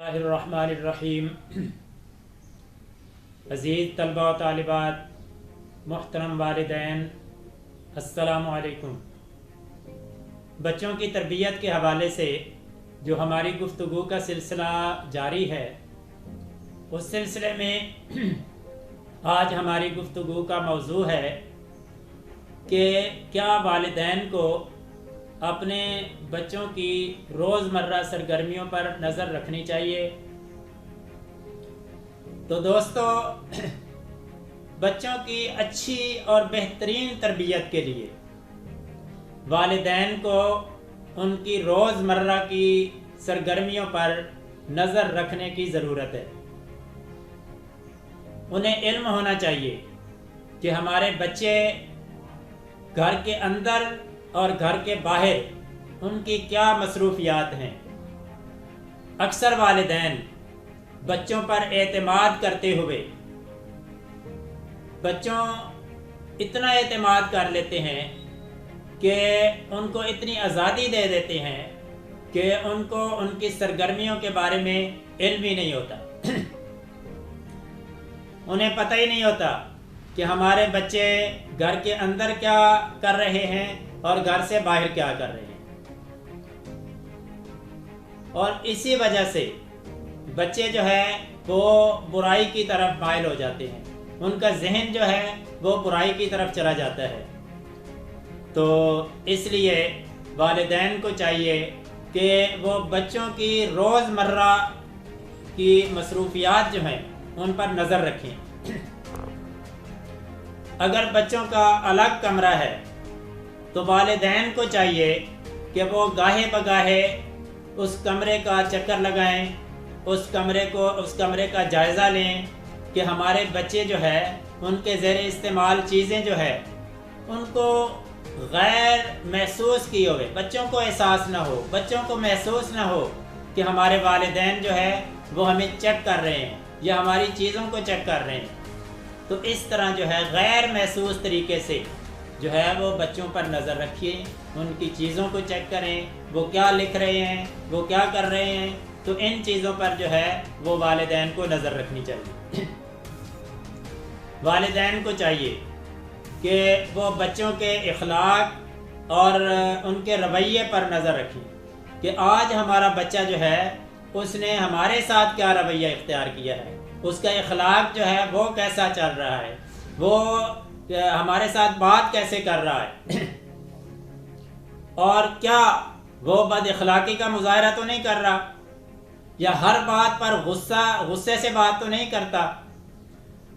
الرحمن عزیز طلبہ و طالبات، محترم والدین، السلام علیکم۔ بچوں کی تربیت کے حوالے سے جو ہماری گفتگو کا سلسلہ جاری ہے، اس سلسلے میں آج ہماری گفتگو کا موضوع ہے کہ کیا والدین کو اپنے بچوں کی روزمرہ سرگرمیوں پر نظر رکھنی چاہیے۔ تو دوستو، بچوں کی اچھی اور بہترین تربیت کے لیے والدین کو ان کی روزمرہ کی سرگرمیوں پر نظر رکھنے کی ضرورت ہے۔ انہیں علم ہونا چاہیے کہ ہمارے بچے گھر کے اندر اور گھر کے باہر ان کی کیا مصروفیات ہیں۔ اکثر والدین بچوں پر اعتماد کرتے ہوئے بچوں اتنا اعتماد کر لیتے ہیں کہ ان کو اتنی آزادی دے دیتے ہیں کہ ان کو ان کی سرگرمیوں کے بارے میں علم ہی نہیں ہوتا۔ انہیں پتہ ہی نہیں ہوتا کہ ہمارے بچے گھر کے اندر کیا کر رہے ہیں اور گھر سے باہر کیا کر رہے ہیں۔ اور اسی وجہ سے بچے جو ہے وہ برائی کی طرف مائل ہو جاتے ہیں، ان کا ذہن جو ہے وہ برائی کی طرف چلا جاتا ہے۔ تو اس لیے والدین کو چاہیے کہ وہ بچوں کی روزمرہ کی مصروفیات جو ہیں ان پر نظر رکھیں۔ اگر بچوں کا الگ کمرہ ہے تو والدین کو چاہیے کہ وہ گاہے بگاہے اس کمرے کا چکر لگائیں، اس کمرے کا جائزہ لیں کہ ہمارے بچے جو ہے ان کے زیر استعمال چیزیں جو ہے ان کو غیر محسوس کی ہوئے، بچوں کو احساس نہ ہو، بچوں کو محسوس نہ ہو کہ ہمارے والدین جو ہے وہ ہمیں چیک کر رہے ہیں یا ہماری چیزوں کو چیک کر رہے ہیں۔ تو اس طرح جو ہے غیر محسوس طریقے سے جو ہے وہ بچوں پر نظر رکھیے، ان کی چیزوں کو چیک کریں، وہ کیا لکھ رہے ہیں، وہ کیا کر رہے ہیں۔ تو ان چیزوں پر جو ہے وہ والدین کو نظر رکھنی چاہیے۔ والدین کو چاہیے کہ وہ بچوں کے اخلاق اور ان کے رویے پر نظر رکھیں کہ آج ہمارا بچہ جو ہے اس نے ہمارے ساتھ کیا رویہ اختیار کیا ہے، اس کا اخلاق جو ہے وہ کیسا چل رہا ہے، وہ ہمارے ساتھ بات کیسے کر رہا ہے، اور کیا وہ بد اخلاقی کا مظاہرہ تو نہیں کر رہا، یا ہر بات پر غصے سے بات تو نہیں کرتا۔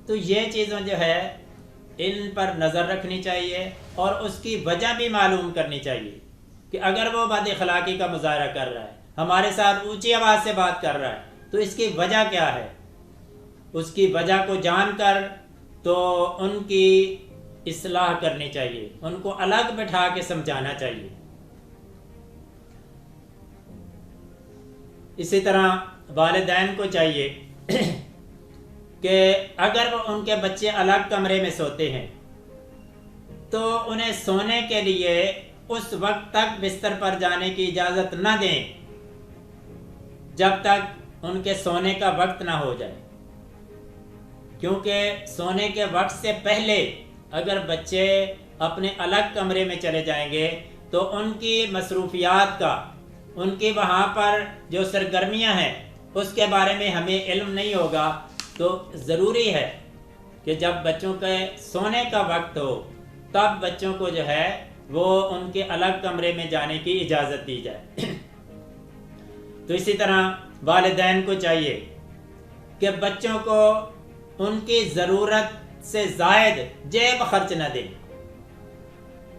تو یہ چیزیں جو ہے ان پر نظر رکھنی چاہیے اور اس کی وجہ بھی معلوم کرنی چاہیے کہ اگر وہ بد اخلاقی کا مظاہرہ کر رہا ہے، ہمارے ساتھ اونچی آواز سے بات کر رہا ہے، تو اس کی وجہ کیا ہے۔ اس کی وجہ کو جان کر تو ان کی اصلاح کرنی چاہیے، ان کو الگ بٹھا کے سمجھانا چاہیے۔ اسی طرح والدین کو چاہیے کہ اگر وہ ان کے بچے الگ کمرے میں سوتے ہیں تو انہیں سونے کے لیے اس وقت تک بستر پر جانے کی اجازت نہ دیں جب تک ان کے سونے کا وقت نہ ہو جائے، کیونکہ سونے کے وقت سے پہلے اگر بچے اپنے الگ کمرے میں چلے جائیں گے تو ان کی مصروفیات کا، ان کی وہاں پر جو سرگرمیاں ہیں اس کے بارے میں ہمیں علم نہیں ہوگا۔ تو ضروری ہے کہ جب بچوں کے سونے کا وقت ہو تب بچوں کو جو ہے وہ ان کے الگ کمرے میں جانے کی اجازت دی جائے۔ تو اسی طرح والدین کو چاہیے کہ بچوں کو ان کی ضرورت سے زائد جیب خرچ نہ دیں،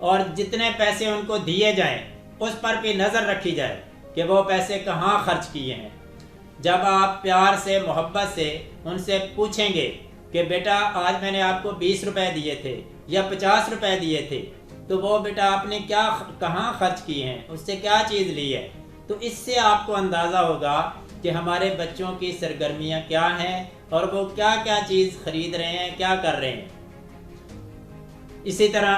اور جتنے پیسے ان کو دیے جائیں اس پر بھی نظر رکھی جائے کہ وہ پیسے کہاں خرچ کیے ہیں۔ جب آپ پیار سے، محبت سے ان سے پوچھیں گے کہ بیٹا آج میں نے آپ کو 20 روپے دیے تھے یا 50 روپے دیے تھے، تو وہ بیٹا آپ نے کہاں خرچ کیے ہیں، اس سے کیا چیز لی ہے، تو اس سے آپ کو اندازہ ہوگا کہ ہمارے بچوں کی سرگرمیاں کیا ہیں اور وہ کیا کیا چیز خرید رہے ہیں، کیا کر رہے ہیں۔ اسی طرح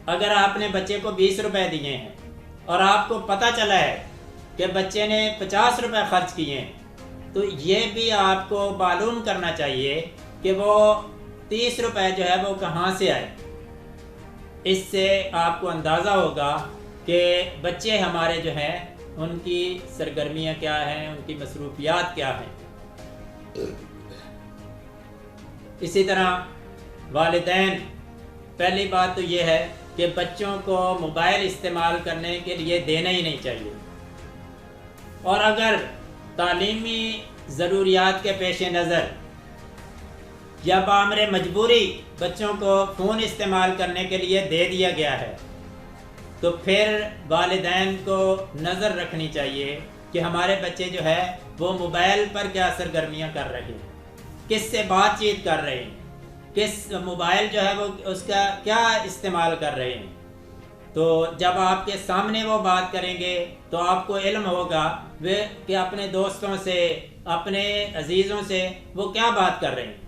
اگر آپ نے بچے کو 20 روپے دیے ہیں اور آپ کو پتہ چلا ہے کہ بچے نے 50 روپے خرچ کیے ہیں، تو یہ بھی آپ کو معلوم کرنا چاہیے کہ وہ 30 روپے جو ہے وہ کہاں سے آئے۔ اس سے آپ کو اندازہ ہوگا کہ بچے ہمارے جو ہیں ان کی سرگرمیاں کیا ہیں، ان کی مصروفیات کیا ہیں۔ اسی طرح والدین، پہلی بات تو یہ ہے کہ بچوں کو موبائل استعمال کرنے کے لیے دینا ہی نہیں چاہیے، اور اگر تعلیمی ضروریات کے پیش نظر یا بامر مجبوری بچوں کو فون استعمال کرنے کے لیے دے دیا گیا ہے تو پھر والدین کو نظر رکھنی چاہیے کہ ہمارے بچے جو ہے وہ موبائل پر کیا سرگرمیاں کر رہے ہیں، کس سے بات چیت کر رہے ہیں، کس موبائل جو ہے وہ اس کا کیا استعمال کر رہے ہیں۔ تو جب آپ کے سامنے وہ بات کریں گے تو آپ کو علم ہوگا کہ اپنے دوستوں سے، اپنے عزیزوں سے وہ کیا بات کر رہے ہیں،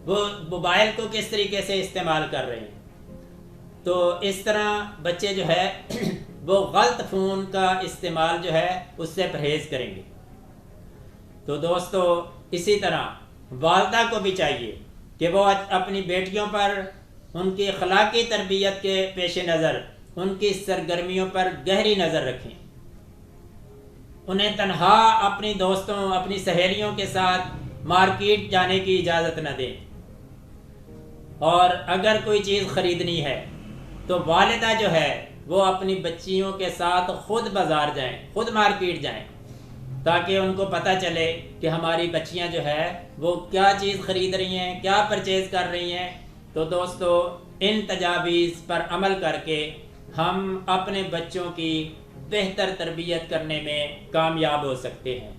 وہ موبائل کو کس طریقے سے استعمال کر رہے ہیں۔ تو اس طرح بچے جو ہے وہ غلط فون کا استعمال جو ہے اس سے پرہیز کریں گے۔ تو دوستو، اسی طرح والدہ کو بھی چاہیے کہ وہ اپنی بیٹیوں پر ان کی اخلاقی تربیت کے پیش نظر ان کی سرگرمیوں پر گہری نظر رکھیں، انہیں تنہا اپنی دوستوں، اپنی سہیلیوں کے ساتھ مارکیٹ جانے کی اجازت نہ دیں، اور اگر کوئی چیز خریدنی ہے تو والدہ جو ہے وہ اپنی بچیوں کے ساتھ خود بازار جائیں، خود مارکیٹ جائیں، تاکہ ان کو پتہ چلے کہ ہماری بچیاں جو ہے وہ کیا چیز خرید رہی ہیں، کیا پرچیز کر رہی ہیں۔ تو دوستو، ان تجاویز پر عمل کر کے ہم اپنے بچوں کی بہتر تربیت کرنے میں کامیاب ہو سکتے ہیں۔